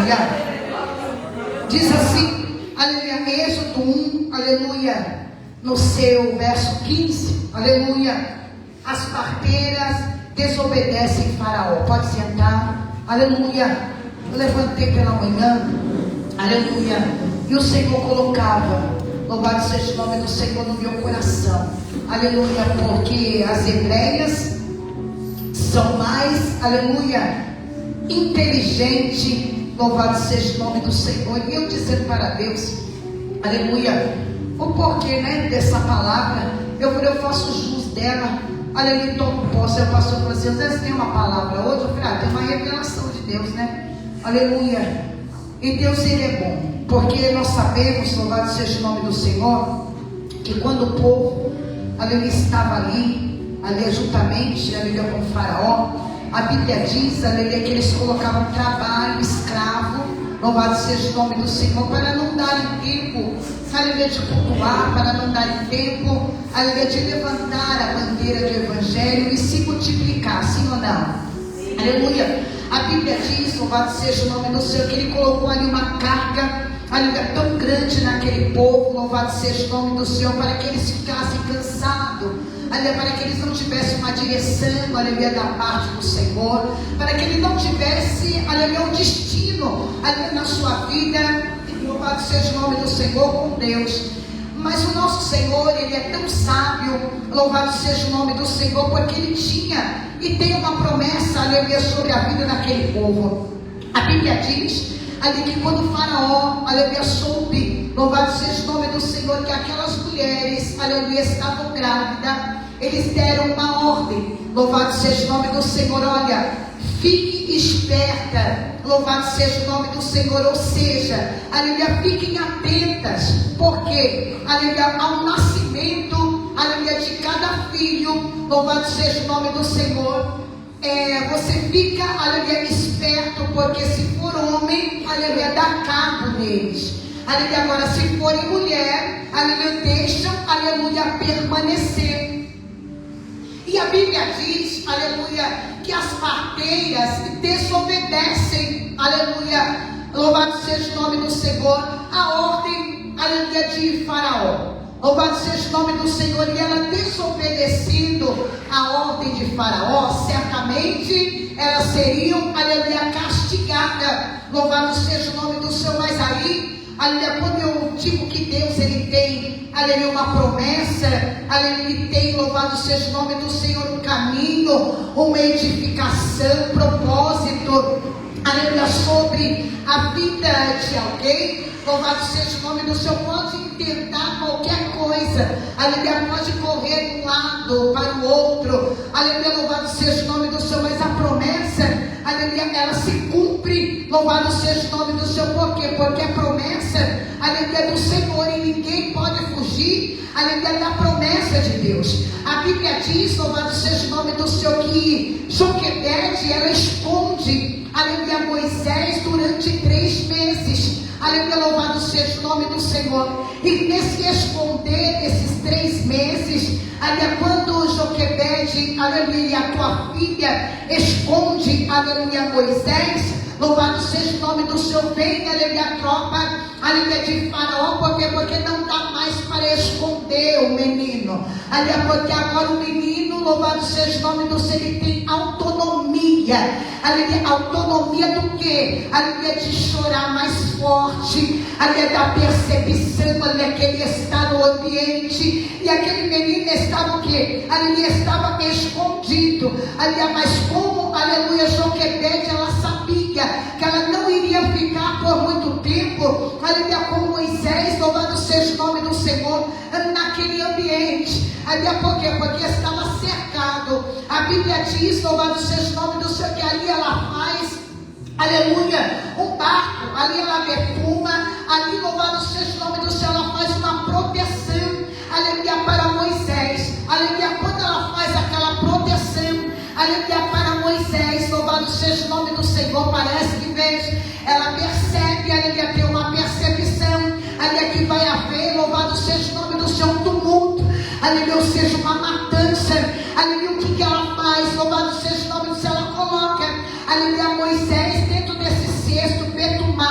aleluia. Diz assim, aleluia, Êxodo 1, aleluia, no seu verso 15, aleluia. As parteiras desobedecem Faraó. Pode sentar, aleluia. Eu levantei pela manhã, aleluia, e o Senhor colocava, louvado seja o nome do Senhor, no meu coração, aleluia, porque as hebreias são mais, aleluia, inteligentes, louvado seja o nome do Senhor. E eu dizendo para Deus, aleluia, o porquê, né, dessa palavra. Eu faço jus dela, aleluia, todo posso. O pastor falou assim, às vezes tem uma palavra hoje, eu falei, tem uma revelação de Deus, né, aleluia. E Deus, Ele é bom, porque nós sabemos, louvado seja o nome do Senhor, que quando o povo, aleluia, estava ali juntamente, aleluia, com o Faraó, a Bíblia diz, aleluia, que eles colocavam trabalho, escravo, louvado seja o nome do Senhor, para não darem tempo, aleluia, de cultuar, para não darem tempo, aleluia, de levantar a bandeira do Evangelho e se multiplicar, sim ou não? Aleluia. A Bíblia diz, louvado seja o nome do Senhor, que Ele colocou ali uma carga, aleluia, tão grande naquele povo, louvado seja o nome do Senhor, para que eles ficassem cansados, aleluia, para que eles não tivessem uma direção, aleluia, da parte do Senhor, para que ele não tivesse, aleluia, um destino, aleluia, na sua vida, louvado seja o nome do Senhor, com Deus. Mas o nosso Senhor, Ele é tão sábio, louvado seja o nome do Senhor, porque Ele tinha e tem uma promessa, aleluia, sobre a vida daquele povo. A Bíblia diz, ali, que quando o Faraó, aleluia, soube, louvado seja o nome do Senhor, que aquelas mulheres, aleluia, estavam grávidas, eles deram uma ordem, louvado seja o nome do Senhor, olha, fique esperta, louvado seja o nome do Senhor, ou seja, aleluia, fiquem atentas, porque, aleluia, ao nascimento, aleluia, de cada filho, louvado seja o nome do Senhor, você fica, aleluia, esperto, porque se for homem, aleluia, dá cabo neles, aleluia. Agora, se forem mulher, aleluia, deixam, aleluia, permanecer. E a Bíblia diz, aleluia, que as parteiras desobedecem, aleluia, louvado seja o nome do Senhor, a ordem, aleluia, de Faraó. Louvado seja o nome do Senhor. E ela desobedecendo a ordem de Faraó, certamente elas seriam, aleluia, castigadas. Louvado seja o nome do Senhor. Mas aí, aleluia, quando eu digo que Deus, Ele tem, aleluia, uma promessa, aleluia, Ele tem, louvado seja o nome do Senhor, um caminho, uma edificação, um propósito, aleluia, sobre a vida de alguém. Louvado seja o nome do Senhor. Pode tentar qualquer coisa, aleluia, pode correr de um lado para o outro, aleluia, louvado seja o nome do Senhor, mas a promessa, aleluia, ela se cumpre, louvado seja o nome do Senhor. Por quê? Porque a promessa, aleluia, é do Senhor, e ninguém pode fugir, aleluia, da promessa de Deus. A Bíblia diz, louvado seja o nome do Senhor, que Joquebede, ela esconde, aleluia, Moisés durante 3 meses, aleluia, louvado seja o nome do Senhor. E nesse esconder, esses 3 meses, aleluia, quando Joquebede, aleluia, a tua filha esconde, aleluia, Moisés, louvado seja o nome do Senhor, vem, aleluia, a tropa, aleluia, de Faraó, porque não dá mais para esconder o menino, aleluia, porque agora o menino, louvado seja o nome do Senhor, ele tem autonomia, aleluia, autonomia do que? Aleluia, de chorar mais forte, aleluia, da percepção, aleluia, que ele está no ambiente, e aquele menino estava o quê? Aleluia, estava escondido, aleluia, mas como, aleluia, Joquebede, ela sabia que ela não iria ficar por muito tempo, aleluia, com Moisés, louvado seja o nome do Senhor, naquele ambiente, aleluia, por quê? Porque estava cercado. A Bíblia diz, louvado seja o nome do Senhor, que ali ela faz, aleluia, um barco, ali ela defuma, ali, louvado seja o nome do Senhor, ela faz uma proteção, aleluia, para Moisés, aleluia, quando ela faz aquela proteção, aleluia, para Moisés, louvado seja o nome do Senhor, parece que veja, ela percebe, aleluia, tem uma percepção, aleluia, que vai haver, louvado seja o nome do Senhor, um tumulto, aleluia, ou seja, uma matança, aleluia, o que ela faz, louvado seja o nome do Senhor, ela coloca, aleluia, Moisés dentro desse cesto betumado,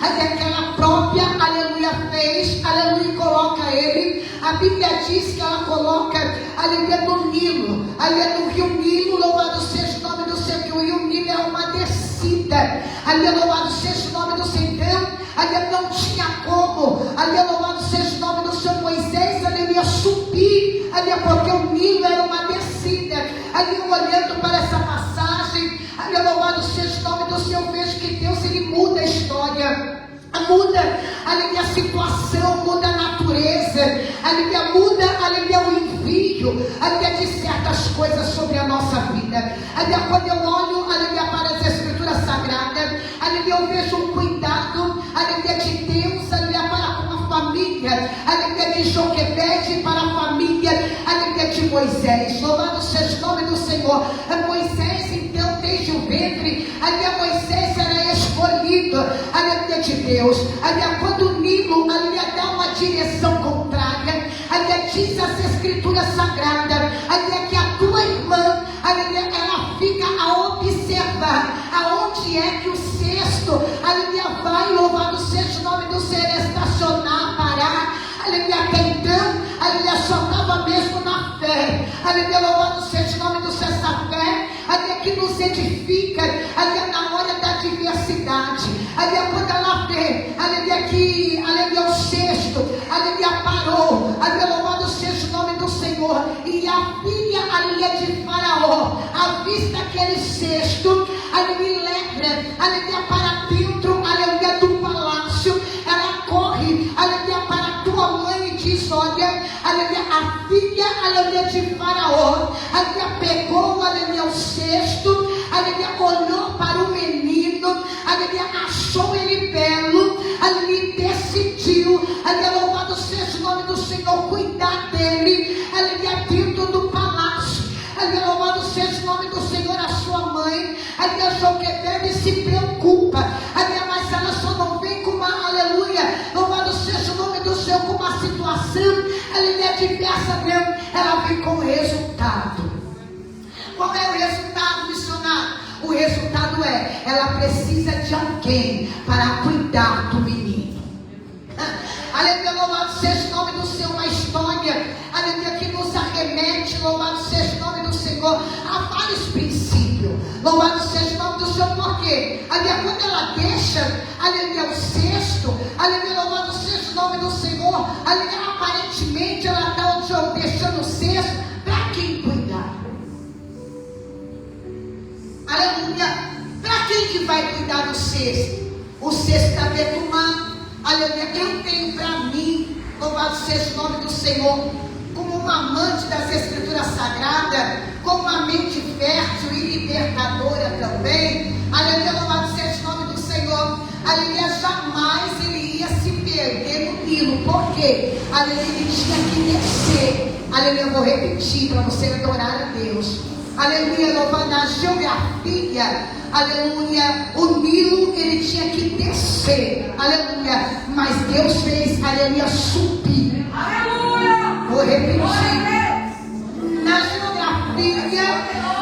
até que ela própria, aleluia, fez, aleluia, e coloca ele. A Bíblia diz que ela coloca, aleluia, no Nilo, aleluia, no rio Nilo. Louvado seja o nome do Senhor, que o rio Nilo é uma descida, aleluia, louvado seja o nome do Senhor. Então, aleluia, não tinha como, aleluia, louvado seja o nome do Senhor, Moisés, aleluia, subir, aleluia, porque o Nilo era uma descida. Aleluia, olhando para essa passagem, aleluia, louvado seja o nome do Senhor, eu vejo que Deus, ele muda a história, muda, aleluia, a situação, muda a natureza, aleluia, muda, aleluia, o envio, aleluia, de certas coisas sobre a nossa vida. Aleluia, quando eu olho, aleluia, para as Escrituras Sagradas, aleluia, eu vejo um cuidado, aleluia, de Deus, aleluia, para com a família, aleluia, de Joquebede, para a família, aleluia, de Moisés. Louvado seja o nome do Senhor. Moisés, então, desde o ventre, aleluia, Moisés era escolhido, aleluia, de Deus. Aleluia, quando o Nilo, aleluia, dá uma direção contrária, aleluia, diz as Escrituras Sagradas, aleluia, que a tua irmã, aleluia, ela fica a observar aonde é que o cesto, aleluia, vai, louvado seja o nome do Senhor, estacionar, parar, aleluia, até então, aleluia, só estava mesmo na fé, aleluia, louvado seja o nome do Senhor, essa fé, aleluia, que nos edifica, aleluia, na hora da adversidade, aleluia, quando ela vê, aleluia, que, aleluia, o cesto, aleluia, parou, aleluia, louvado seja o nome do Senhor, e a filha, aleluia, de Faraó, avista aquele cesto, aleluia, leva, aleluia, para dentro, aleluia, do palácio, ela corre, aleluia, para a tua mãe e diz, olha, aleluia, a filha, aleluia, de Faraó, aleluia, pegou, aleluia, o cesto, aleluia, olhou para o menino, aleluia, achou ele belo, aleluia, decidiu, aleluia, louvado seja o nome do Senhor, cuidar dele, aleluia, dentro do palácio, aleluia, louvado seja o nome do Senhor, a sua mãe, aleluia, Joquebede se preocupa, aleluia, mas ela só não vem com uma, aleluia, louvado seja o nome do Senhor, com uma situação, aleluia, diversa dela, ela vem com o resultado. Qual é o resultado, missionário? O resultado é, ela precisa de alguém para cuidar do menino. Aleluia, louvado seja o nome do Senhor, uma história, aleluia, que nos arremete, louvado seja o nome do Senhor, a vários princípios. Louvado seja o nome do Senhor, porque, aleluia, quando ela deixa, aleluia, o cesto, aleluia, louvado seja o nome do Senhor, aleluia, aparentemente ela está deixando o cesto, para quem cuidar? Aleluia, para quem que vai cuidar do cesto? O cesto está perfumado, aleluia, eu tenho para mim, louvado seja o nome do Senhor, como uma amante das Escrituras Sagradas, com uma mente fértil e libertadora também, aleluia, louvado seja o nome do Senhor, aleluia, jamais ele ia se perder no Nilo, porque, aleluia, ele tinha que descer, aleluia, eu vou repetir para você adorar a Deus, aleluia, louvando a geografia, aleluia, o Nilo, ele tinha que descer, aleluia, mas Deus fez, aleluia, subir, aleluia, vou repetir, na geografia,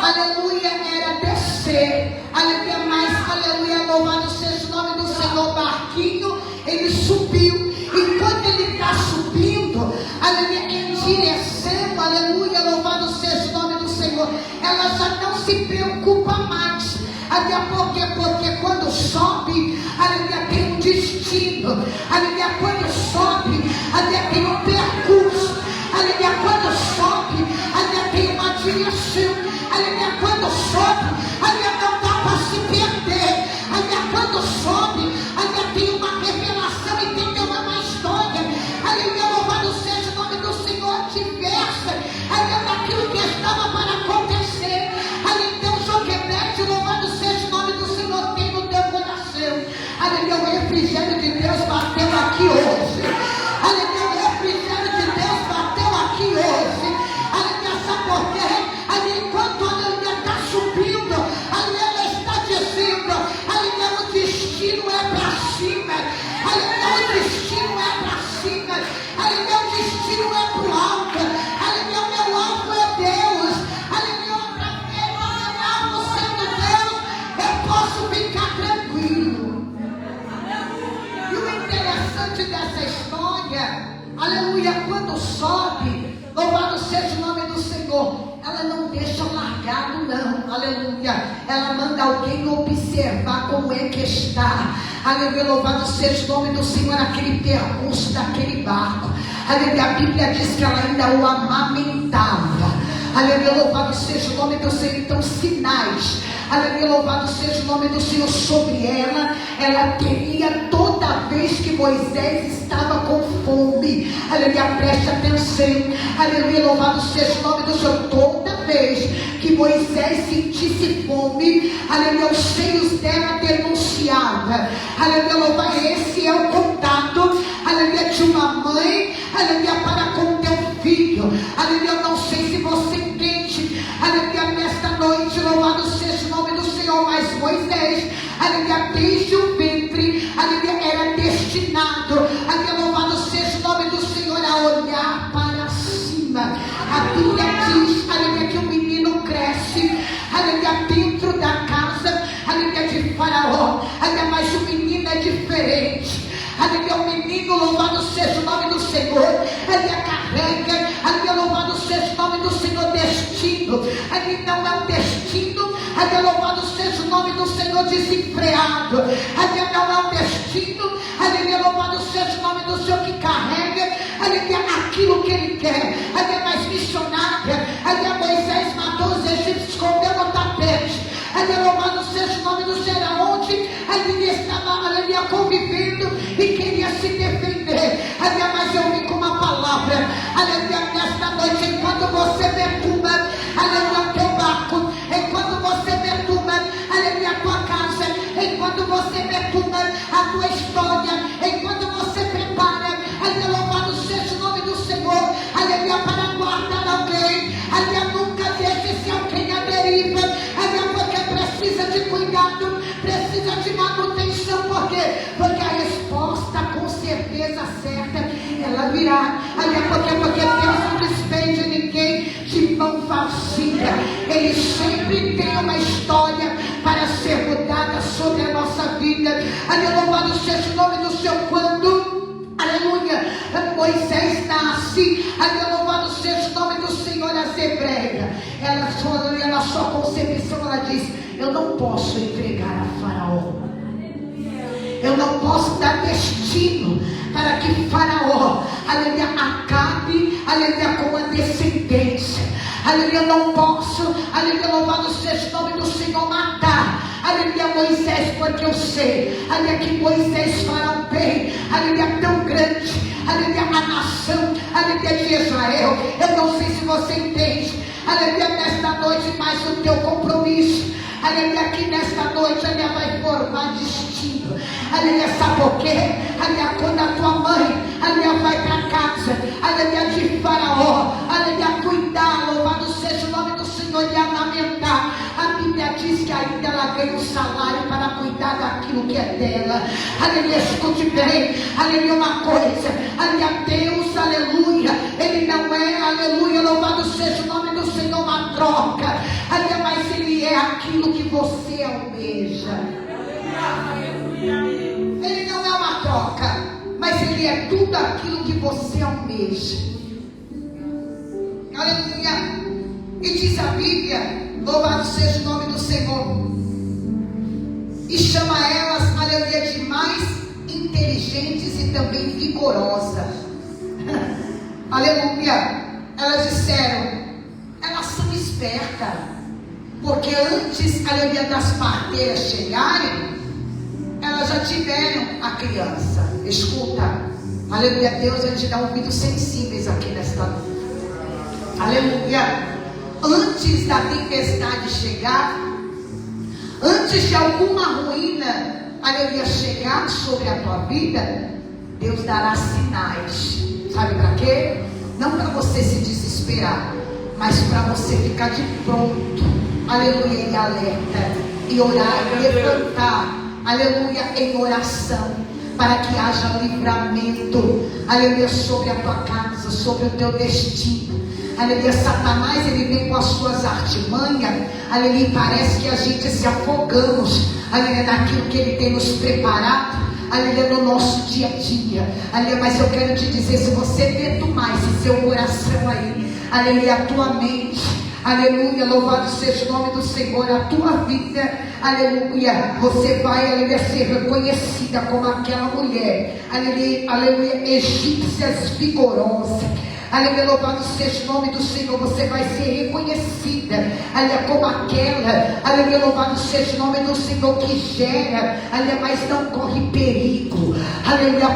aleluia, era descer, aleluia, mas, aleluia, louvado seja o nome do Senhor, barquinho, ele subiu, e quando ele está subindo, aleluia, em direção, aleluia, louvado seja o nome do Senhor, ela já não se preocupa mais, até porque quando sobe, aleluia, tem um destino, aleluia, quando sobe, aleluia, tem um percurso, aleluia, quando sobe, aleluia, tem uma direção, aleluia, quando sobe, aleluia, não dá para se perder, aleluia, quando sobe, aleluia, tem uma revelação e tem uma história, aleluia, louvado seja o nome do Senhor, diversa, aleluia, daquilo que estava para acontecer, aleluia, então Joquebede, louvado seja o nome do Senhor, tem no teu coração, aleluia, o refrigério de Deus bateu aqui hoje, aleluia, o refrigério de Deus bateu aqui hoje, aleluia, sabe por quê? Aleluia, enquanto aleluia está subindo, aleluia, ela está dizendo, aleluia, o destino é para cima, aleluia, o destino é para cima, aleluia, o destino é para o alto, aleluia, o meu alto é Deus, aleluia, outra vez, aleluia, alto sendo Deus, eu posso ficar tranquilo. aleluia, quando sobe, louvado seja o nome do Senhor, ela não deixa largado não, aleluia, ela manda alguém observar como é que está, aleluia, louvado seja o nome do Senhor, aquele percurso daquele barco, aleluia, a Bíblia diz que ela ainda o amamentava, aleluia, louvado seja o nome do Senhor. Então sinais, aleluia, louvado seja o nome do Senhor sobre ela. Ela teria toda vez que Moisés estava com fome, aleluia, preste atenção, aleluia, louvado seja o nome do Senhor. Toda vez que Moisés sentisse fome, aleluia, os seios dela denunciava, aleluia, louvado, esse é o contato, aleluia, de uma mãe, aleluia, para com teu filho, aleluia. Eu não sei se você entende, aleluia, nesta noite, louvado seja o nome do Senhor, mas Moisés, aleluia, desde o ventre, aleluia, era destinado, aleluia, louvado seja o nome do Senhor, a olhar para cima. A Bíblia diz, aleluia, que o menino cresce, aleluia, dentro da casa, aleluia, de Faraó, aleluia, mas o menino é diferente, aleluia, o menino, louvado seja o nome do Senhor, aleluia, carrega, aleluia, louvado seja o nome do Senhor, destino, aleluia, não é um destino, aleluia, louvado seja o nome do Senhor, desempregado, aleluia, não é um destino, aleluia, louvado seja o nome do Senhor, que carrega, aleluia, aquilo que ele quer, aleluia, mas missionária, aleluia, Moisés matou os egípcios, escondeu no tapete, aleluia, louvado seja o nome do Senhor, onde aleluia, estava, aleluia, convivendo e queria se defender, aleluia, mas eu vim com uma palavra, aleluia, nesta noite, enquanto você perturba, aleluia, o teu barco, enquanto você perturba, aleluia, a tua casa, enquanto você perturba a tua história, enquanto você prepara, aleluia, louvado seja o nome do Senhor, aleluia, para guardar alguém, aleluia, nunca deixe esse alguém à deriva, aleluia, porque precisa de cuidado, precisa de manutenção, por quê? Porque a resposta com certeza certa, ela virá, aleluia, porque Deus não despende ninguém de mão vazia, Ele sempre tem uma história para ser mudada sobre a nossa vida, aleluia, louvado seja o nome do Senhor. Quando, aleluia, Moisés nasce, aleluia, louvado seja o nome do Senhor, as hebreias, ela na sua concepção, ela diz, eu não posso entregar a Faraó, eu não posso dar destino para que Faraó, aleluia, acabe, aleluia, com a descendência, aleluia, eu não posso, aleluia, louvado seja o nome do Senhor, matar, aleluia, Moisés, porque eu sei, aleluia, que Moisés fará um bem, aleluia, tão grande, aleluia, a nação, aleluia, de Israel. Eu não sei se você entende, aleluia, nesta noite, mais o teu compromisso, aleluia, que nesta noite, aleluia, vai formar destino, aleluia, sabe por quê? Aleluia, quando a tua mãe, aleluia, vai para casa, aleluia, de Faraó, aleluia, cuidar, louvado seja o nome do Senhor, e amamentar, a Bíblia diz que ainda ela ganha um salário para cuidar daquilo que é dela, aleluia, escute bem, aleluia, uma coisa, aleluia, Deus, aleluia, Ele não é, aleluia, louvado seja o nome do Senhor, uma troca, aleluia, mas Ele é aquilo que você almeja, Ele não é uma troca, mas Ele é tudo aquilo que você almeja, aleluia, e diz a Bíblia, louvado seja o nome do Senhor, e chama elas, aleluia, de mais inteligentes e também vigorosas, aleluia, elas disseram, elas são espertas, porque antes, aleluia, das parteiras chegarem, elas já tiveram a criança. Escuta, aleluia, Deus vai te dar ouvidos sensíveis aqui nesta noite, aleluia, antes da tempestade chegar, antes de alguma ruína, aleluia, chegar sobre a tua vida, Deus dará sinais, sabe para quê? Não para você se desesperar, mas para você ficar de pronto, aleluia, em alerta, e orar, e levantar, aleluia, em oração, para que haja livramento, aleluia, sobre a tua casa, sobre o teu destino, aleluia. Satanás, ele vem com as suas artimanhas, aleluia, parece que a gente se afogamos, aleluia, naquilo que ele tem nos preparado, aleluia, no nosso dia a dia, aleluia. Mas eu quero te dizer, se você medo mais em seu coração aí, aleluia, a tua mente, aleluia, louvado seja o nome do Senhor, a tua vida, aleluia, você vai, aleluia, ser reconhecida como aquela mulher, aleluia, aleluia, egípcias vigorosas. Aleluia, louvado seja o nome do Senhor. Você vai ser reconhecida, aleluia, como aquela, aleluia, louvado seja o nome do Senhor, que gera, aleluia, mas não corre perigo, aleluia,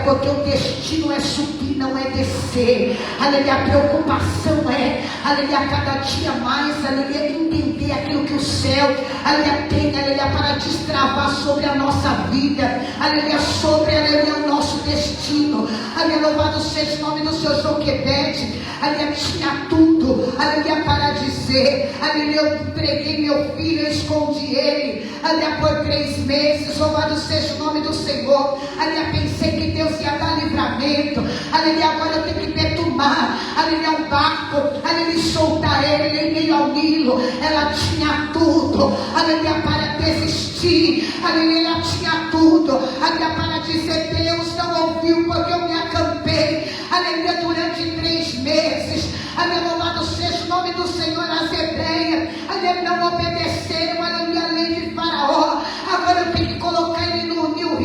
porque o destino é subir, não é descer, aleluia. A preocupação é, aleluia, cada dia mais, aleluia, entender aquilo que o céu, aleluia, tem, aleluia, para destravar sobre a nossa vida, aleluia, sobre, aleluia, o nosso destino, aleluia, louvado seja o nome do Senhor. Joquebede, aleluia, tinha tudo, aleluia, para dizer, aleluia, eu entreguei meu filho, eu escondi ele, aleluia, por 3 meses, louvado seja o nome do Senhor, aleluia, pensei que Deus ia dar livramento, aleluia, agora eu tenho que betumar, aleluia, um barco, aleluia, soltar ele em meio ao Nilo. Ela tinha tudo, aleluia, para desistir, aleluia, ela tinha tudo, aleluia, para dizer, Deus não ouviu porque eu me acampei, aleluia, durante 3 meses, aleluia, louvado seja o nome do Senhor. As hebreias, aleluia, não obedeceram, aleluia, a lei de Faraó. Agora eu tenho que colocar ele no rio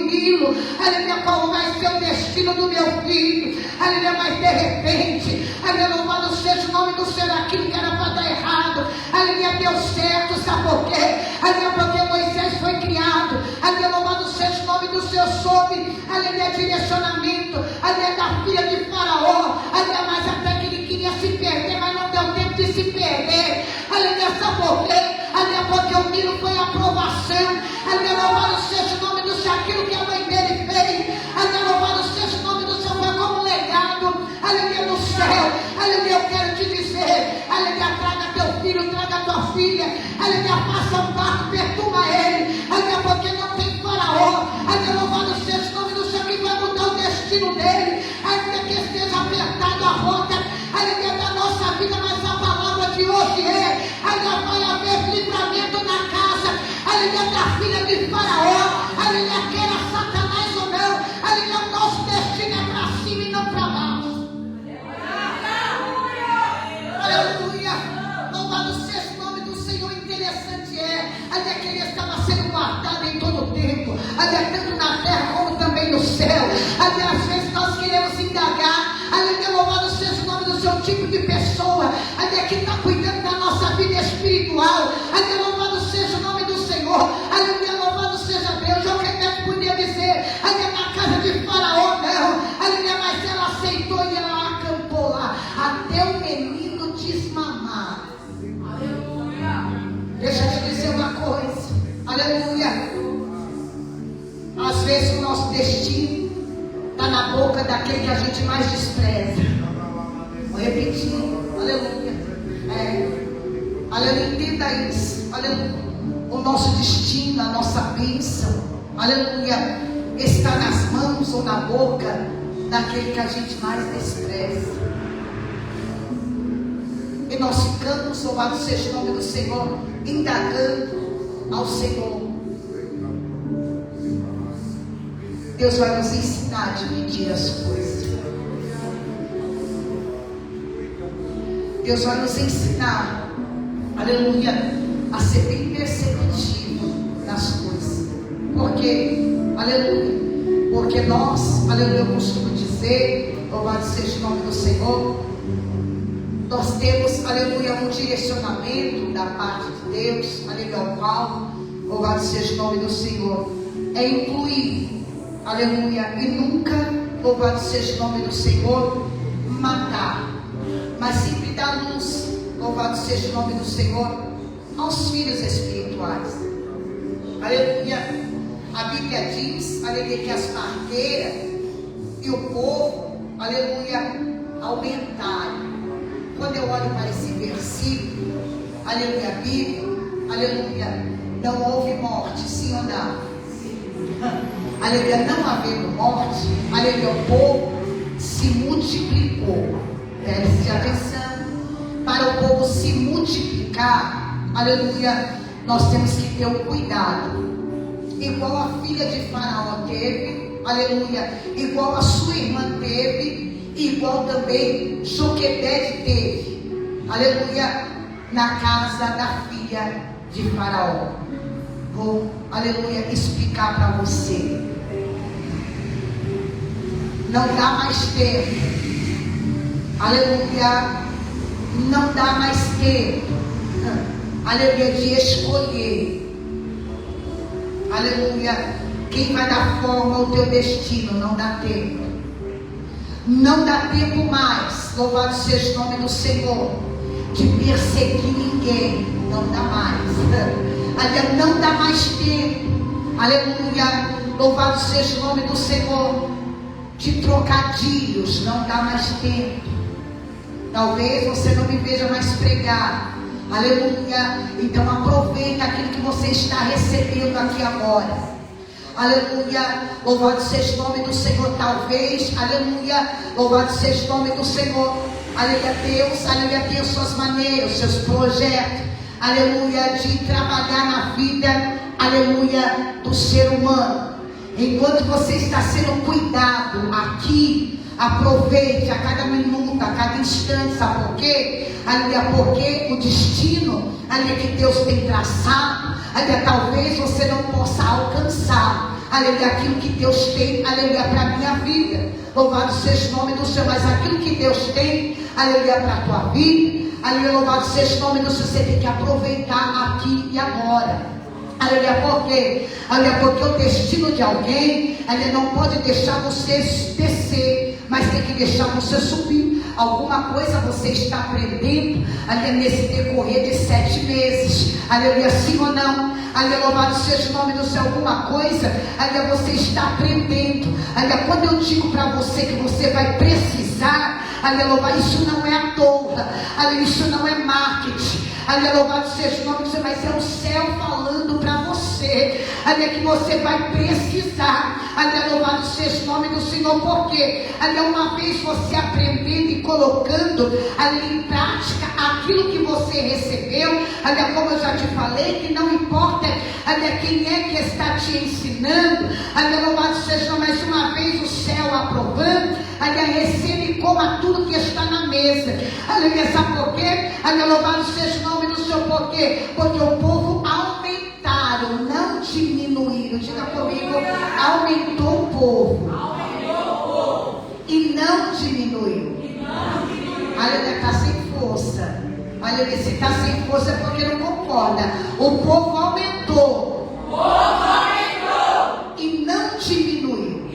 Nilo, aleluia, qual vai ser o destino do meu filho, aleluia, mas de repente, aleluia, louvado seja o nome do Senhor, aquilo que era para dar errado, aleluia, deu certo. Sabe por quê? Aleluia, porque Moisés foi criado, aleluia, louvado seja o nome do Senhor, sob, aleluia, direcionamento, aleluia, da filha de Faraó, aleluia, mas até que ele queria se perder, mas não deu tempo de se perder, aleluia, sabe por quê? Aleluia, porque o Nilo foi a aprovação, aleluia, louvado seja o nome do Senhor, aquilo que a mãe dele fez, aleluia, louvado seja o nome do Senhor, foi como um legado, aleluia, no céu, aleluia. Eu quero te dizer, aleluia, traga teu filho, traga tua filha, aleluia, faça um barco, perturba ele, aleluia, porque não tem Faraó, aleluia, louvado seja o nome do Senhor, que vai mudar o destino dele, ainda que esteja apertado a rota, aleluia, da nossa vida, mas a palavra de hoje é, aleluia, vai haver livramento na casa, aleluia, da filha de Faraó, aleluia, queira Satanás ou não, aleluia, o nosso destino é para cima e não para baixo. Aleluia, louvado seja o nome do Senhor. Interessante é, até que ele estava sendo guardado em todo o tempo, até tanto na terra como também no céu. Até às vezes nós queremos indagar, aleluia, louvado seja o nome do seu tipo de pessoa, até que está cuidando da nossa vida espiritual, aleluia, louvado seja o nome do Senhor, aleluia, louvado seja Deus. Joquebede podia dizer, aleluia, na casa de Faraó não, aleluia, mas ela aceitou e ela acampou lá, até o menino desmamar. Aleluia. Deixa eu te dizer uma coisa, aleluia, às vezes o nosso destino está na boca daquele que a gente mais despreza. Vou repetir, aleluia, aleluia, entenda isso, aleluia, o nosso destino, a nossa bênção, aleluia, está nas mãos ou na boca daquele que a gente mais despreza. E nós ficamos, louvado seja o nome do Senhor, indagando ao Senhor. Deus vai nos ensinar a dividir as coisas. Deus vai nos ensinar, aleluia, a ser bem perceptivo nas coisas. Porque, aleluia, porque nós, aleluia, eu costumo dizer, louvado seja o nome do Senhor, nós temos, aleluia, um direcionamento da parte de Deus, aleluia, ao qual, louvado seja o nome do Senhor, é incluir, aleluia, e nunca, louvado seja o nome do Senhor, matar, mas sempre dar luz, louvado seja o nome do Senhor, aos filhos espirituais. Aleluia. A Bíblia diz, aleluia, que as parteiras e o povo, aleluia, aumentaram. Quando eu olho para esse versículo, aleluia, a Bíblia, aleluia, não houve morte, sim ou não? Aleluia, não havendo morte, aleluia, o povo se multiplicou. Preste atenção, para o povo se multiplicar, aleluia, nós temos que ter o cuidado igual a filha de Faraó teve, aleluia, igual a sua irmã teve, igual também Joquebede teve, aleluia, na casa da filha de Faraó. Vou, aleluia, explicar para você. Não dá mais tempo, aleluia, não dá mais tempo, aleluia, de escolher, aleluia, quem vai dar forma ao teu destino. Não dá tempo, não dá tempo mais, louvado seja o nome do Senhor, de perseguir ninguém. Não dá mais, aleluia, não dá mais tempo, aleluia, louvado seja o nome do Senhor, de trocadilhos. Não dá mais tempo. Talvez você não me veja mais pregar, aleluia, então aproveita aquilo que você está recebendo aqui agora, aleluia, louvado seja o nome do Senhor. Talvez, aleluia, louvado seja o nome do Senhor, aleluia, Deus, aleluia, tem as suas maneiras, os seus projetos, aleluia, de trabalhar na vida, aleluia, do ser humano. Enquanto você está sendo cuidado aqui, aproveite a cada minuto, a cada instante. Sabe por quê? Aleluia, porque o destino, aleluia, que Deus tem traçado, aleluia, talvez você não possa alcançar, aleluia, aquilo que Deus tem, aleluia, para a minha vida. Louvado seja o nome do Senhor. Mas aquilo que Deus tem, aleluia, para a tua vida, aleluia, louvado seja o nome do Senhor. Você tem que aproveitar aqui e agora. Aleluia, por quê? Aleluia, porque o destino de alguém, aleluia, não pode deixar você descer, mas tem que deixar você subir. Alguma coisa você está aprendendo, aleluia, nesse decorrer de 7 meses, aleluia, sim ou não? Aleluia, louvado seja o nome do Senhor. Alguma coisa, aleluia, você está aprendendo, aleluia. Quando eu digo para você que você vai precisar, aleluia, louvado, isso não é à toa, aleluia, isso não é marketing, aleluia, louvado seja o nome do Senhor, mas é o céu falando para você, aleluia, que você vai precisar, aleluia, louvado seja o nome do Senhor. Porque, aleluia, uma vez você aprendendo e colocando ali em prática aquilo que você recebeu, aleluia, como eu já te falei, que não importa, aleluia, quem é que está te ensinando, aleluia, louvado seja o nome, mais uma vez o céu aprovando, aleluia, receba e coma tudo que está na mesa, aleluia. Sabe por quê? Aleluia, louvado seja o nome do Senhor. Por quê? Porque o povo aumentaram, não diminuíram. Diga comigo, aumentou o povo e não diminuiu. Aleluia, está sem força. Aleluia, se está sem força é porque não concorda. O povo aumentou e não diminuiu.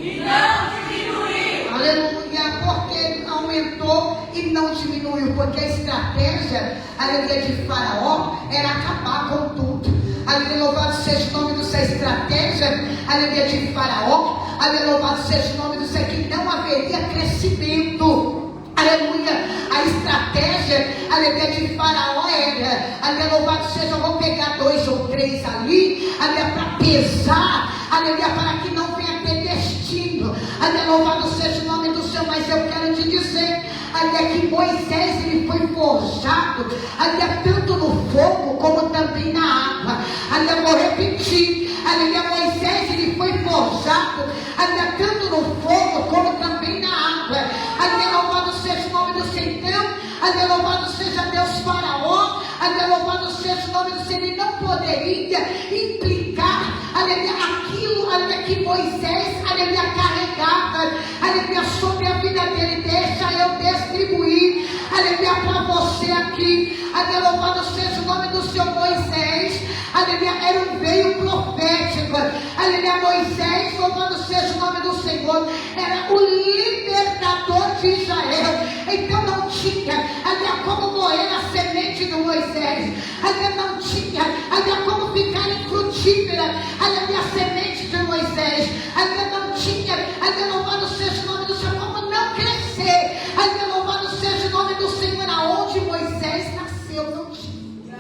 Aleluia, porque aumentou e não diminuiu. Porque a estratégia, aleluia, de Faraó era acabar com tudo. Aleluia, louvado seja o nome do Senhor. A estratégia, aleluia, de Faraó, aleluia, louvado seja o nome do Senhor, que não haveria crescimento. Aleluia, a estratégia, aleluia, de Faraó era, aleluia, louvado seja, eu vou pegar 2 ou 3 ali, aleluia, para pesar, aleluia, para que não venha ter destino, aleluia, louvado seja o nome do Senhor. Mas eu quero te dizer, aleluia, que Moisés, ele foi forjado, aleluia, tanto no fogo como também na água. Aleluia, vou repetir, aleluia, Moisés, ele foi forjado, aleluia, tanto no fogo como também na água. Aleluia, louvado seja o nome do Senhor. Então, aleluia, louvado seja Deus. Faraó, aleluia, louvado seja o nome do Senhor, ele não poderia implicar, aleluia, aquilo, aleluia, que Moisés, aleluia, carregava, aleluia, sobre a vida dele. Deixa eu distribuir, aleluia, para você aqui, aleluia, louvado seja o nome do Senhor. Moisés, aleluia, era um veio profético, aleluia, Moisés, louvado seja o nome do Senhor, era o libertador de Israel. Então não tinha, aleluia, como morrer a semente do Moisés, aleluia, não tinha, aleluia, como ficar infrutífera, aleluia, a semente de Moisés, aleluia, não tinha, aleluia, louvado seja o nome do Senhor, como não crescer, aleluia, louvado seja o nome do Senhor. Aonde Moisés nasceu não tinha,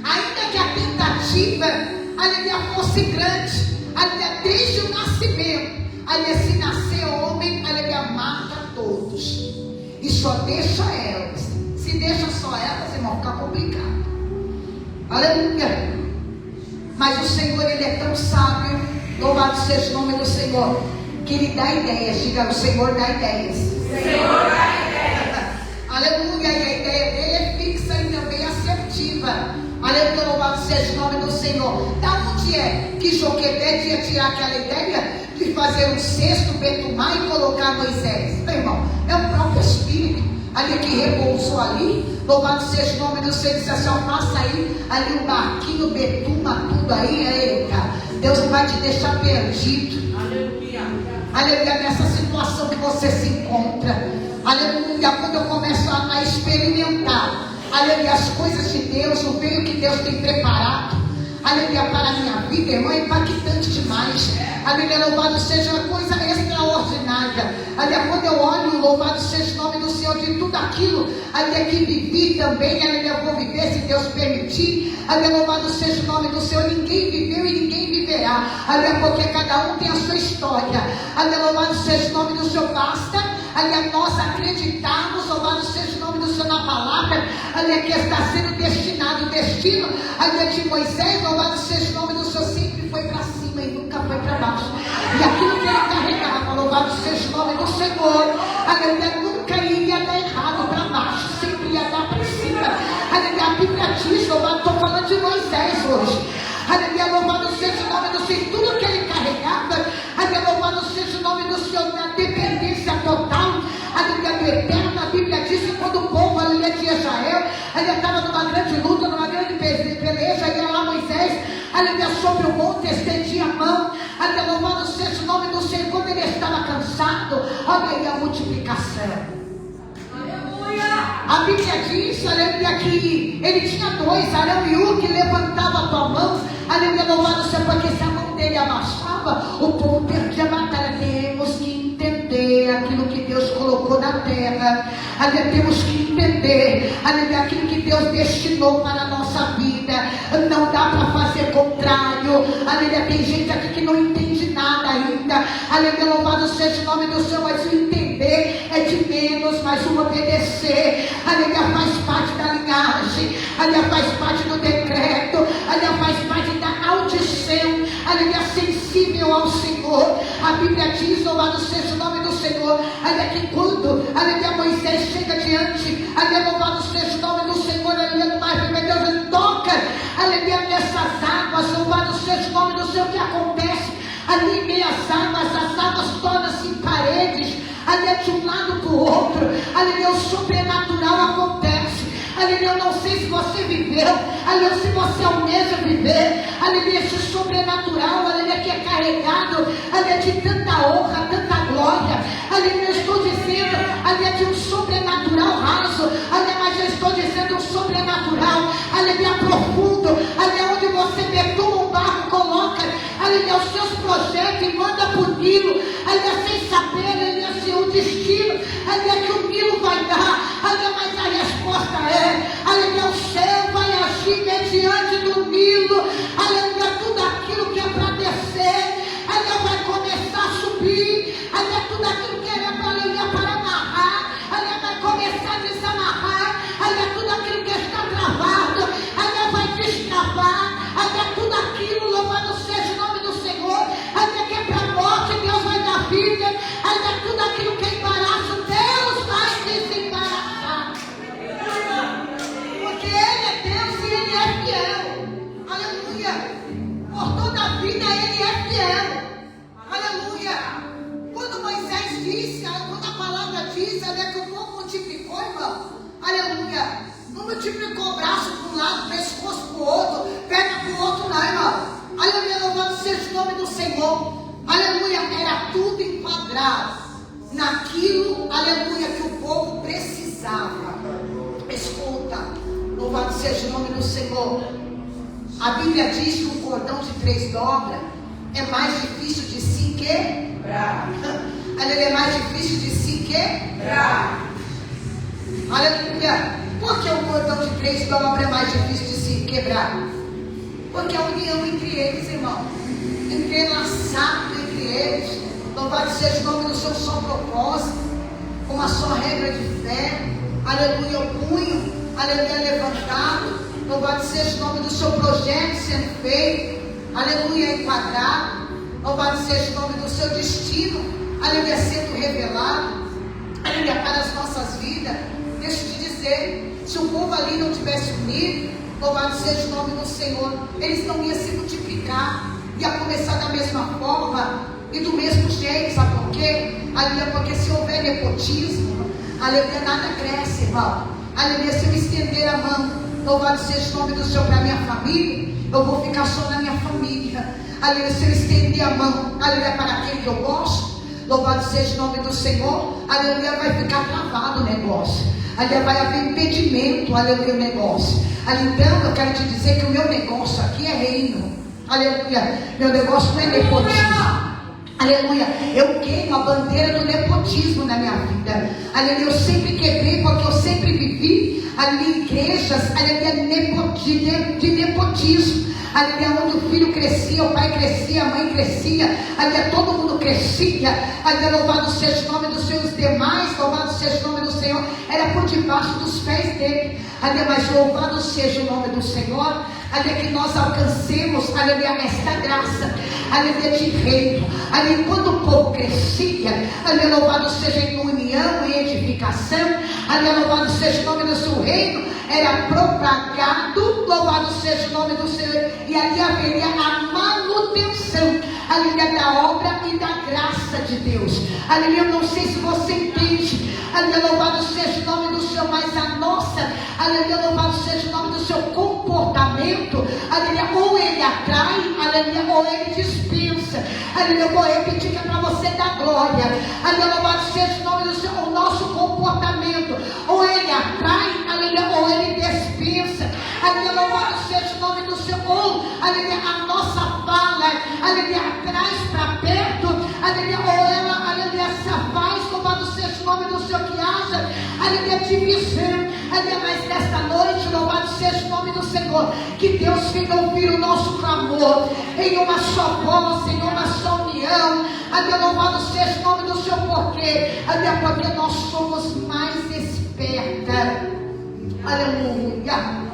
ainda que a tentativa, aleluia, fosse grande, aleluia, desde o nascimento, aleluia, se nascer homem, aleluia, mata todos e só deixa elas. Se deixa só elas, irmão, fica complicado. Aleluia. Mas o Senhor, Ele é tão sábio, louvado seja o nome do Senhor, que Ele dá ideias. Diga, o Senhor dá ideias. Senhor dá ideias. Aleluia, e a ideia dele é fixa e também assertiva. Aleluia, louvado seja o nome do Senhor. Da onde é que Joquebede ia tirar aquela ideia de fazer um cesto, betumar e colocar Moisés? Meu irmão, é o próprio Espírito ali que repousou ali. Louvado seja o nome do Senhor. Disse assim: ó, faça aí ali um barquinho, betuma tudo aí. Eita, Deus não vai te deixar perdido. Aleluia. Aleluia, nessa situação que você se encontra. Aleluia, quando eu começo a experimentar, aleluia, as coisas de Deus, o meio que Deus tem preparado, aleluia, para a minha vida, irmão, é impactante demais. Aleluia, louvado seja uma coisa extraordinária. Aleluia, quando eu olho, louvado seja o nome do Senhor, de tudo aquilo, aleluia, que vivi também, aleluia, vou viver se Deus permitir. Aleluia, louvado seja o nome do Senhor. Ninguém viveu e ninguém viverá. Aleluia, porque cada um tem a sua história. Aleluia, louvado seja o nome do Senhor. Basta, aleluia, nós acreditarmos, louvado seja o nome do Senhor, na palavra, aleluia, que está sendo destinado. O destino, aleluia, de Moisés, louvado seja o nome do Senhor, sempre foi para cima e nunca foi para baixo. E aquilo que ele carregava, louvado seja o nome do Senhor, aleluia, nunca iria dar errado para baixo, sempre ia dar para cima. Aleluia, a Bíblia diz, louvado, estou falando de Moisés hoje. Aleluia, louvado seja o nome do Senhor. Tudo que ele carregava, aleluia, louvado seja o nome do Senhor, na dependência total, aleluia, do eterno. A Bíblia diz que quando o povo, aleluia, de Israel, aleluia, estava numa grande luta, numa grande peleja, ia lá Moisés, aleluia, sobre o monte, estendia a mão, aleluia, louvado seja o nome do Senhor. Quando ele estava cansado, olha aí a multiplicação. A Bíblia diz, aleluia, que ele tinha dois, Arão e Ur, que levantava a tua mão, aleluia, louvado seja, porque se a mão dele abaixava, o povo perdia a batalha. Temos que entender aquilo que Deus colocou na terra, aleluia, temos que entender, aleluia, aquilo que Deus destinou para a nossa vida. Não dá para fazer contrário. Aleluia, tem gente aqui que não entende nada ainda. Aleluia, louvado seja o nome do Senhor. Mas o entender é de menos, mas o obedecer, aleluia, faz parte da linhagem, aleluia, faz parte do decreto, aleluia, faz parte da audição, aleluia, sensível ao Senhor. A Bíblia diz, louvado seja o nome do Senhor, aleluia, que quando, aleluia, Moisés chega diante, aleluia, louvado seja o nome do Senhor, aleluia, do mar vermelho, Deus, ele toca, aleluia, nessas águas, louvado seja o nome do Senhor. O que acontece? Ali em meio às águas tornam-se paredes, aleluia, de um lado para o outro, aleluia, o sobrenatural acontece. Aleluia, eu não sei se você viveu, aleluia, se você almeja viver, aleluia, esse sobrenatural, aleluia, que é carregado, aleluia, de tanta honra, tanta glória. Aleluia, eu estou dizendo, aleluia, de um sobrenatural raso, aleluia, mas eu estou dizendo um sobrenatural, aleluia, profundo, aleluia, onde você betuma um barco, coloca, aleluia, os seus projetos e manda para o Nilo, aleluia, sem saber, aleluia, se o destino, aleluia, que o Nilo vai dar, aleluia, mas a resposta é, aleluia, o céu vai agir mediante do Nilo, aleluia, tudo aquilo que é para descer, aleluia, vai começar a subir, aleluia, tudo aquilo que era para, aleluia, para amarrar, aleluia, vai começar a desamarrar, aleluia, tudo aquilo que está travado, aleluia, vai destravar, aleluia, tudo aquilo, louvado seja o nome do Senhor, aleluia, que é para a morte, Deus vai dar vida, aleluia, tudo aquilo que é embaraço, Deus vai desembaraçar, porque Ele é Deus e Ele é fiel, aleluia, por toda a vida Ele é fiel, aleluia. Quando Moisés disse, quando a palavra diz, aleluia, que o povo multiplicou, irmão, aleluia, não multiplicou o braço para um lado, pescoço para o outro, perna para o outro, não, irmão, aleluia, louvado seja o nome do Senhor, aleluia, era tudo enquadrado naquilo, aleluia, que o povo precisava. Escuta, louvado seja o nome do Senhor. A Bíblia diz que um cordão de 3 dobras é mais difícil de se quebrar. Aleluia, é mais difícil de se quebrar. Aleluia. Por que o cordão de 3 dobras é mais difícil de se quebrar? Porque a união entre eles, irmão, entrelaçado entre eles, louvado seja o nome do seu só propósito, uma só regra de fé, aleluia, o punho, aleluia, levantado, louvado seja o nome do seu projeto sendo feito, aleluia, enquadrado, louvado seja o nome do seu destino, aleluia, sendo revelado, aleluia, para as nossas vidas. Deixa eu te dizer, se o povo ali não tivesse unido, louvado seja o nome do Senhor, eles não iam se multiplicar, ia começar da mesma forma e do mesmo jeito. Sabe por quê? Aleluia, porque se houver nepotismo, aleluia, nada cresce, irmão. Aleluia, se eu estender a mão, louvado seja o nome do Senhor, para a minha família, eu vou ficar só na minha família. Aleluia, se eu estender a mão, aleluia, para aquele que eu gosto, louvado seja o nome do Senhor, aleluia, vai ficar travado o negócio. Aleluia, vai haver impedimento, aleluia, o negócio. Então eu quero te dizer que o meu negócio aqui é reino. Aleluia, meu negócio não é nepotismo. Aleluia, eu queimo a bandeira do nepotismo na minha vida. Aleluia, eu sempre quebrei, porque eu sempre vivi ali em igrejas, aleluia, de nepotismo. Aleluia, onde o filho crescia, o pai crescia, a mãe crescia, aleluia, todo mundo crescia. Aleluia, louvado seja o nome dos seus demais, louvado seja o nome do Senhor, era por debaixo dos pés dele. Aleluia, mas louvado seja o nome do Senhor, aleluia, que nós alcancemos, aleluia, esta graça, aleluia, de reino. Aleluia, quando o povo crescia, aleluia, louvado seja em união e edificação, aleluia, louvado seja o nome do seu reino, era propagado, louvado seja o nome do Senhor, e ali haveria a manutenção, aleluia, da obra e da graça de Deus. Aleluia, eu não sei se você entende, aleluia, louvado seja o nome do Senhor, mas a nossa, aleluia, louvado seja o nome do seu comportamento, aleluia, ou ele atrai, aleluia, ou ele dispensa. Aleluia, eu vou repetir que é para você dar glória. Aleluia, louvado seja o nome do Senhor, o nosso comportamento, ou ele atrai, aleluia, ou ele dispensa. Aleluia, louvado seja o nome do Senhor, ou, aleluia, a nossa fala, aleluia, traz para perto, aleluia, ou ela, aleluia, se afaz, louvado seja o nome do Senhor, que haja, aleluia, divisão. Aleluia, mas nesta noite, louvado seja o nome do Senhor, que Deus venha ouvir o nosso clamor em uma só voz, em uma só união. Aleluia, louvado seja o nome do Senhor, aleluia, porque nós somos mais espertas. Aleluia.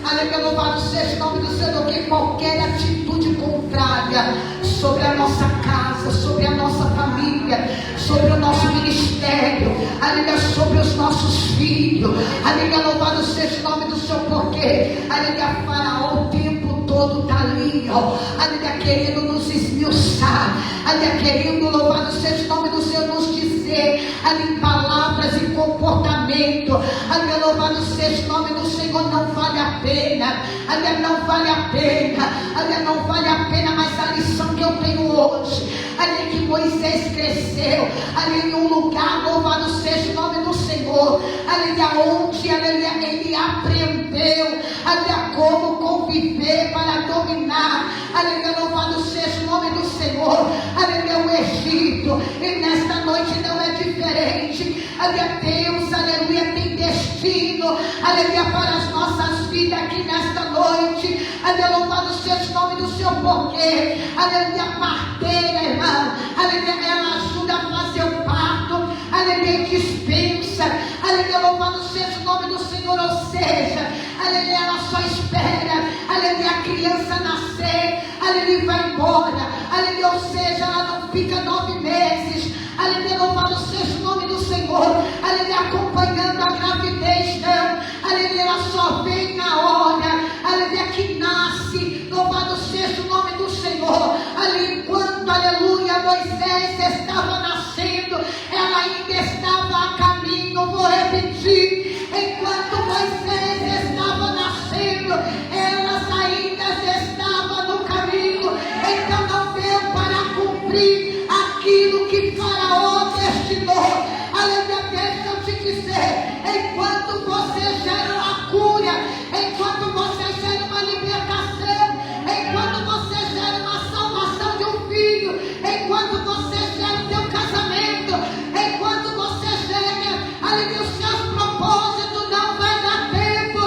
Aleluia, louvado seja o nome do Senhor, que qualquer atitude contrária sobre a nossa casa, sobre a nossa família, sobre o nosso ministério, aleluia, sobre os nossos filhos, aleluia, louvado seja o nome do Senhor, porque, aleluia, Faraó o tempo todo está ali, ó, aleluia, querendo nos esmiuçar, aleluia, querendo, louvado seja o nome do Senhor, nos dizer, aleluia, palavras e comportamento, aleluia, louvado seja o nome do Senhor, não vale a pena, aleluia, não vale a pena, aleluia, não vale a pena, mas a lição que eu tenho hoje, aleluia, que Moisés cresceu, aleluia, em um lugar, louvado seja o nome do Senhor, aleluia, onde, aleluia, ele aprendeu, aleluia, como conviver para dominar, aleluia, louvado seja o nome do Senhor, aleluia, o Egito, e nesta noite não é diferente, aleluia, Deus, aleluia, tem destino, aleluia, para as nossas vidas aqui nesta noite, aleluia, louvado seja o nome do Senhor, porque, aleluia, a parteira, irmão, aleluia, ela ajuda a fazer o parto, aleluia, dispensa, aleluia, louvado seja o nome do Senhor, ou seja, aleluia, ela só espera, aleluia, a criança nascer, aleluia, vai embora, aleluia, ou seja, ela não fica 9 meses, aleluia, louvado seja o nome do Senhor, aleluia, acompanhando a gravidez, não, aleluia, ela só vem na hora, aleluia, que nasce, louvado seja o nome do Senhor, ali enquanto, aleluia, Moisés estava nascendo, ela ainda estava a caminho, vou repetir, enquanto Moisés estava nascendo, elas ainda estavam no caminho, então não deu para cumprir aquilo que Faraó destinou, aleluia, deixa eu te dizer, enquanto você gera uma cura, enquanto você gera uma libertação, enquanto você gera uma salvação de um filho, enquanto você gera o teu casamento, enquanto você gera, aleluia, os seus propósitos, não vai dar tempo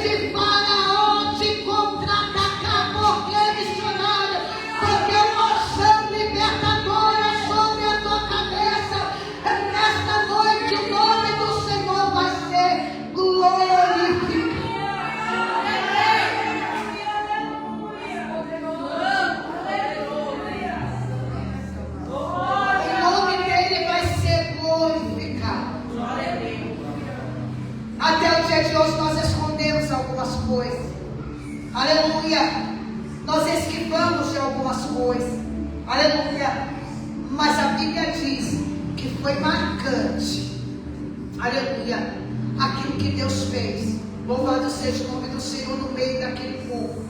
de Faraó te contra-atacar, porque missionário, porque uma unção libertadora sobre a tua cabeça, nesta noite o nome do Senhor vai ser glorificado. dois. Aleluia. Mas a Bíblia diz que foi marcante. Aleluia. Aquilo que Deus fez. Louvado seja o nome do Senhor no meio daquele povo.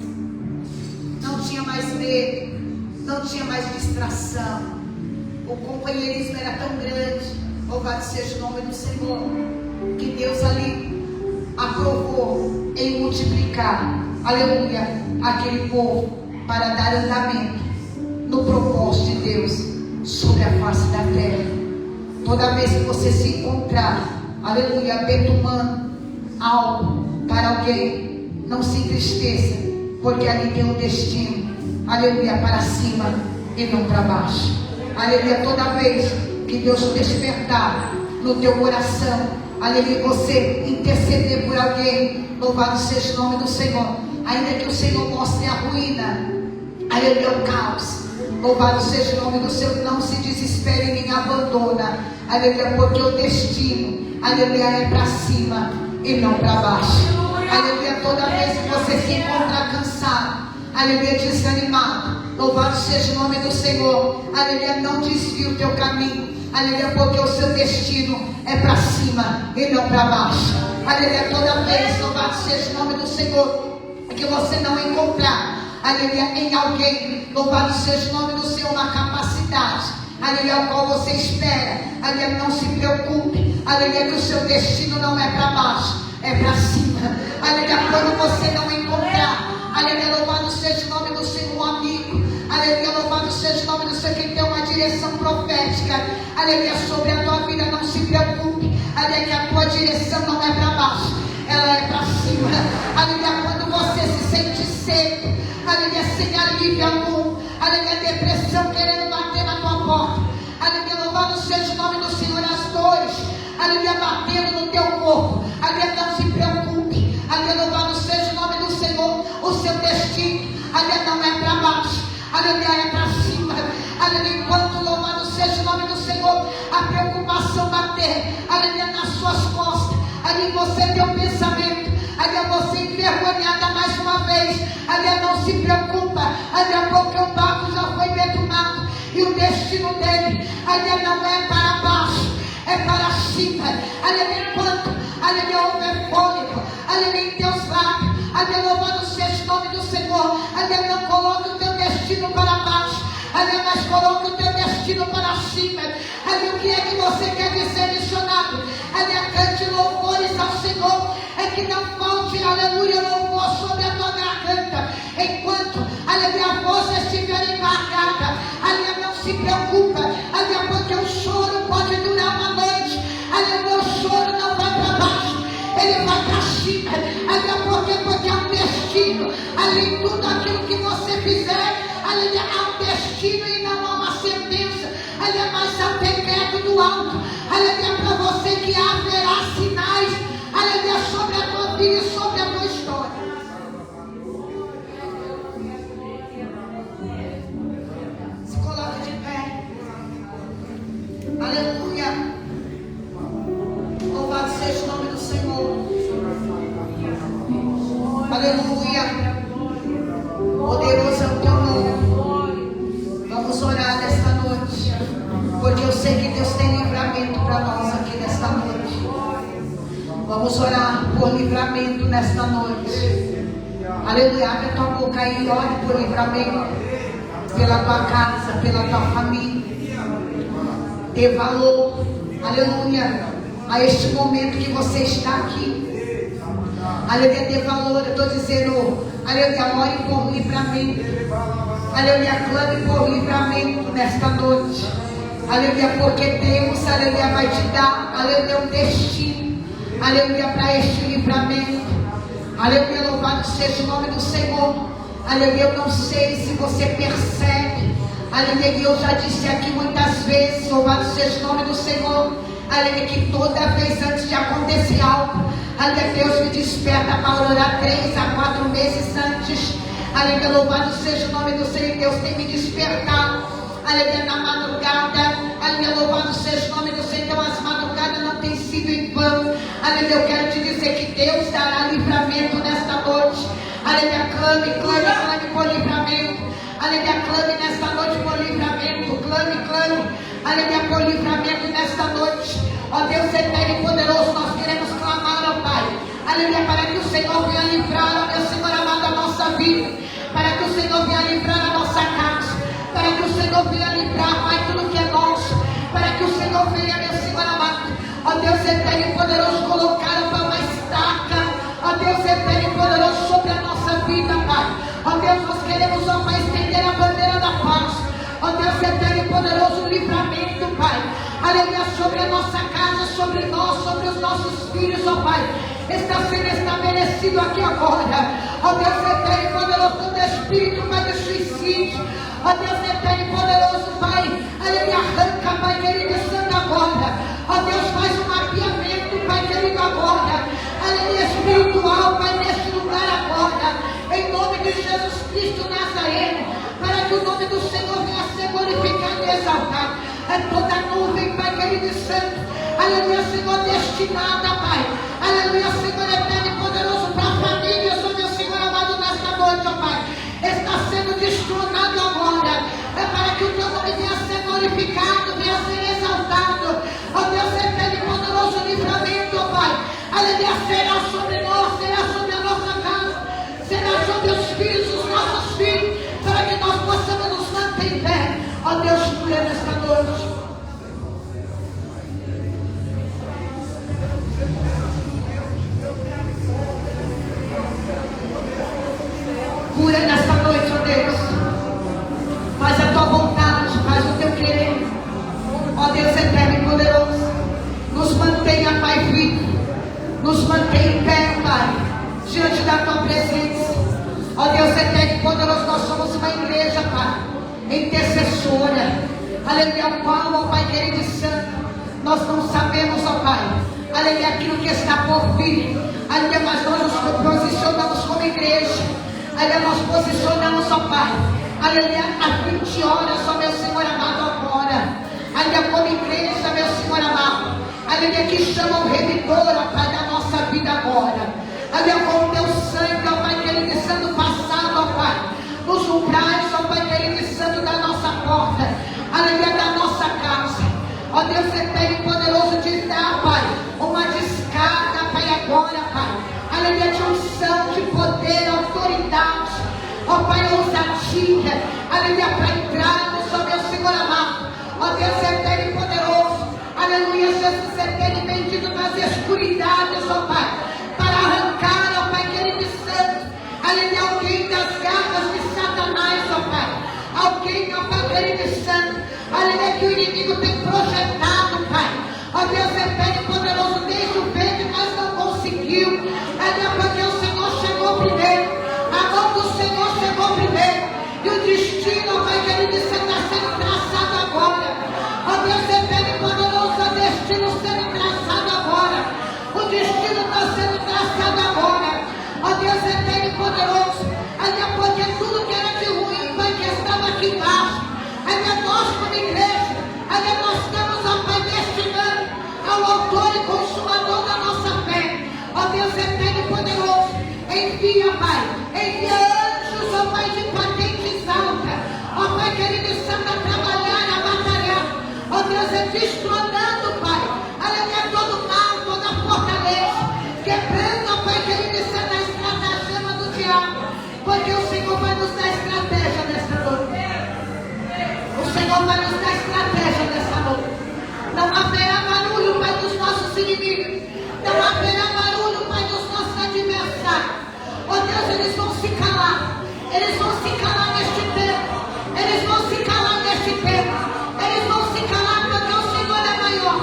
Não tinha mais medo. Não tinha mais distração. O companheirismo era tão grande. Louvado seja o nome do Senhor. Que Deus ali aprovou em multiplicar. Aleluia. Aquele povo para dar andamento no propósito de Deus sobre a face da terra. Toda vez que você se encontrar, aleluia, betumando algo para alguém, não se entristeça, porque ali tem um destino, aleluia, para cima e não para baixo. Aleluia. Toda vez que Deus despertar no teu coração, aleluia, você interceder por alguém, louvado seja o nome do Senhor, ainda que o Senhor mostre a ruína, aleluia, o caos, louvado seja o nome do Senhor. Não se desespere nem abandona, aleluia, porque o destino, aleluia, é para cima e não para baixo. Aleluia. Toda vez que você se encontrar cansado, aleluia, desanimado, louvado seja o nome do Senhor, aleluia, não desvie o teu caminho, aleluia, porque o seu destino é para cima e não para baixo. Aleluia. Toda vez, louvado seja o nome do Senhor, que você não encontrar, aleluia, em alguém, louvado seja o nome do Senhor, uma capacidade, aleluia, ao qual você espera, aleluia, não se preocupe, aleluia, que o seu destino não é para baixo, é para cima. Aleluia. Quando você não encontrar, aleluia, louvado seja o nome do Senhor, um amigo, aleluia, louvado seja o nome do Senhor, que tem uma direção profética, aleluia, sobre a tua vida, não se preocupe, aleluia, que a tua direção não é para baixo, ela é para cima. Aleluia. Quando você se sente seco, aleluia, sem alívio algum, aleluia, depressão querendo bater na tua porta, aleluia, louvado seja o nome do Senhor, as dores, aleluia, batendo no teu corpo, aleluia, não se preocupe, aleluia, louvado seja o nome do Senhor, o seu destino, aleluia, não é para baixo, aleluia, é para cima. Aleluia. Enquanto, louvado seja o nome do Senhor, a preocupação bater, aleluia, nas suas costas, ali você tem um pensamento, aleluia, você envergonhada mais uma vez, aleluia, não se preocupa, aleluia, porque o barco já foi betumado e o destino dele, aleluia, não é para baixo, é para cima. Aleluia. Enquanto, aleluia, houver fôlego, aleluia, em teus lábios, aleluia, louvado seja o nome do Senhor, aleluia, não coloque o teu destino para baixo, aleluia, mas coloque o teu destino para cima. Aleluia. O que é que você quer dizer, missionário? Aleluia, cante louvores ao Senhor, é que não falte, aleluia, louvor sobre a tua garganta, enquanto, aleluia, a voz estiver embargada, aleluia, não se preocupa, aleluia, porque o choro pode durar uma noite, aleluia, o choro não vai para baixo, ele vai para cima, aleluia, porque há um destino, além de tudo aquilo que você fizer, aleluia, há um destino e não há uma sentença, aleluia, mas há um decreto do alto, aleluia, para você que haverá sinais, aleluia, sobre a tua vida e sobre a tua história. Se coloca de pé, aleluia, louvado seja o nome do Senhor, aleluia, poderoso é o teu nome. Vamos orar nesta noite, porque eu sei que Deus tem livramento para nós aqui nesta noite. Vamos orar por livramento nesta noite. Aleluia. Abre a tua boca aí e ore por livramento pela tua casa, pela tua família. Dê valor, aleluia, a este momento que você está aqui. Aleluia, dê valor. Eu estou dizendo, aleluia, ore por livramento. Aleluia, clame por livramento nesta noite. Aleluia, porque Deus, aleluia, vai te dar, aleluia, um destino. Aleluia, para este livramento. Aleluia, louvado seja o nome do Senhor. Aleluia, eu não sei se você percebe. Aleluia, eu já disse aqui muitas vezes, louvado seja o nome do Senhor. Aleluia, que toda vez antes de acontecer algo, aleluia, Deus me desperta para orar 3 a 4 meses antes. Aleluia, louvado seja o nome do Senhor. Deus tem me despertado, aleluia, na madrugada. Aleluia, louvado seja o nome do Senhor. Então as madrugadas não têm sido em vão. Aleluia, eu quero te dizer que Deus dará livramento nesta noite. Aleluia, clame por livramento. Aleluia, clame nesta noite por livramento. Clame, aleluia, por livramento nesta noite. Ó Deus eterno e poderoso, nós queremos clamar, ó Pai, aleluia, para que o Senhor venha livrar, ó meu Senhor amado, a nossa vida, para que o Senhor venha livrar a nossa casa, para que o Senhor venha livrar, Pai, tudo que é nosso, para que o Senhor venha, meu Senhor amado, ó Deus eterno e poderoso, colocar uma estaca, ó Deus eterno e poderoso, sobre a nossa vida, Pai. Ó Deus, nós queremos, ó Pai, estender a bandeira da paz, ó Deus eterno e poderoso, o livramento, Pai, aleluia, sobre a nossa casa, sobre nós, sobre os nossos filhos, ó Pai, está sendo estabelecido aqui agora, ó Deus eterno e poderoso, todo espírito, Pai, do suicídio, ó Deus eterno e poderoso, Pai, aleluia, arranca, Pai querido, santo agora, ó Deus, faz um mapeamento, Pai querido, agora, aleluia, espiritual, Pai, neste lugar agora, em nome de Jesus Cristo Nazareno, para que o nome do Senhor venha a ser glorificado e exaltado. É toda nuvem, Pai querido e santo, aleluia, Senhor, destinada, Pai, aleluia, Senhor eterno e poderoso, para famílias, ó meu Senhor amado, nesta noite, ó Pai, está sendo destronado agora, é para que o teu nome venha a ser glorificado, venha a ser exaltado, ó Deus eterno e poderoso, livramento, ó Pai, aleluia, será sobre nós, será sobre a nossa casa, será sobre os filhos, os nossos filhos, para que nós possamos nos manter em pé, ó Deus, cura nesta noite. Cura nesta noite, ó Deus. Faz a tua vontade, faz o teu querer, ó Deus eterno e poderoso. Nos mantenha, Pai, vivo, nos mantenha em pé, Pai, diante da tua presença, ó Deus eterno e poderoso. Nós somos uma igreja, Pai, intercessora, aleluia, qual, ó Pai querido e santo, nós não sabemos, ó Pai, aleluia, aquilo que está por vir, aleluia, mas nós nos posicionamos como igreja, aleluia, nós posicionamos, ó Pai, aleluia, às 20 horas, ó meu Senhor amado, agora, aleluia, como igreja, meu Senhor amado, aleluia, que chama o remidor, ó Pai, da nossa vida agora, aleluia, com o teu sangue, ó Pai querido e santo, passado, ó Pai, nos umbrais, ó Pai querido e santo, da nossa porta, aleluia, da nossa casa, ó Deus eterno e poderoso, de dar, Pai, uma descarga, Pai, agora, Pai, aleluia, de unção, de poder, autoridade, ó Pai, ousadia, aleluia, para entrarmos, ó meu Senhor amado, ó Deus eterno e poderoso, aleluia, Jesus eterno e bendito nas escuridades, ó Pai, para arrancar, ó Pai querido e santo, aleluia, alguém das garras de Satanás, ó Pai, alguém, ó Pai querido e santo, aleluia, que o inimigo tem projetado, Pai, ó Deus eterno e poderoso, desde o ventre, mas não conseguiu, aleluia, porque o Senhor chegou primeiro, a mão do Senhor chegou primeiro, e o destino, ó Pai querido e santo, está sendo traçado agora, ó Deus eterno e poderoso, o destino sendo traçado agora, o destino está sendo traçado agora, ó Deus eterno e poderoso, aleluia, porque tudo que era de ruim, Pai, que estava aqui embaixo, aleluia, nós como igreja, aleluia, nós estamos, ó Pai, destinando ao autor e consumador da nossa fé, ó Deus eterno e poderoso, envia, Pai, envia anjos, ó Pai, de patentes altas, ó Pai querido e santo, a trabalhar, a batalhar, ó Deus, é destronando, Pai, aleluia, todo mal, toda fortaleza, quebrando, ó Pai querido e santo, a estratagema do diabo, porque o Senhor vai nos dar estratégia nesta noite, o Senhor vai nos dar estratégia nesta noite, não haverá barulho, Pai, dos nossos inimigos, não haverá barulho, Pai, dos nossos adversários, ó Deus, eles vão se calar, eles vão se calar neste tempo, eles vão se calar neste tempo, eles vão se calar porque o Senhor é maior,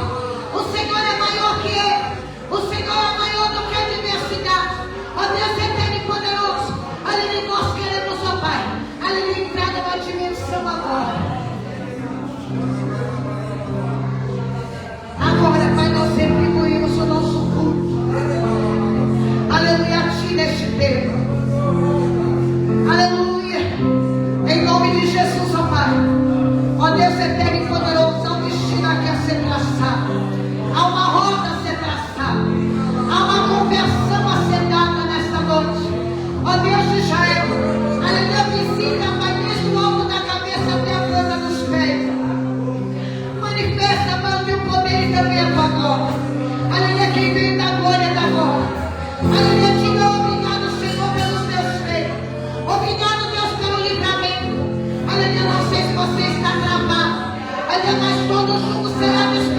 o Senhor é maior que ele, o Senhor é maior do que a adversidade, ó Deus eterno e poderoso, aleluia, nós queremos, ó Pai, aleluia, entrar numa dimensão agora. Agora, Pai, nós retribuímos o nosso culto, aleluia, a Ti neste tempo, aleluia, em nome de Jesus, ó Pai, ó aleluia, mas todo jugo será destruído.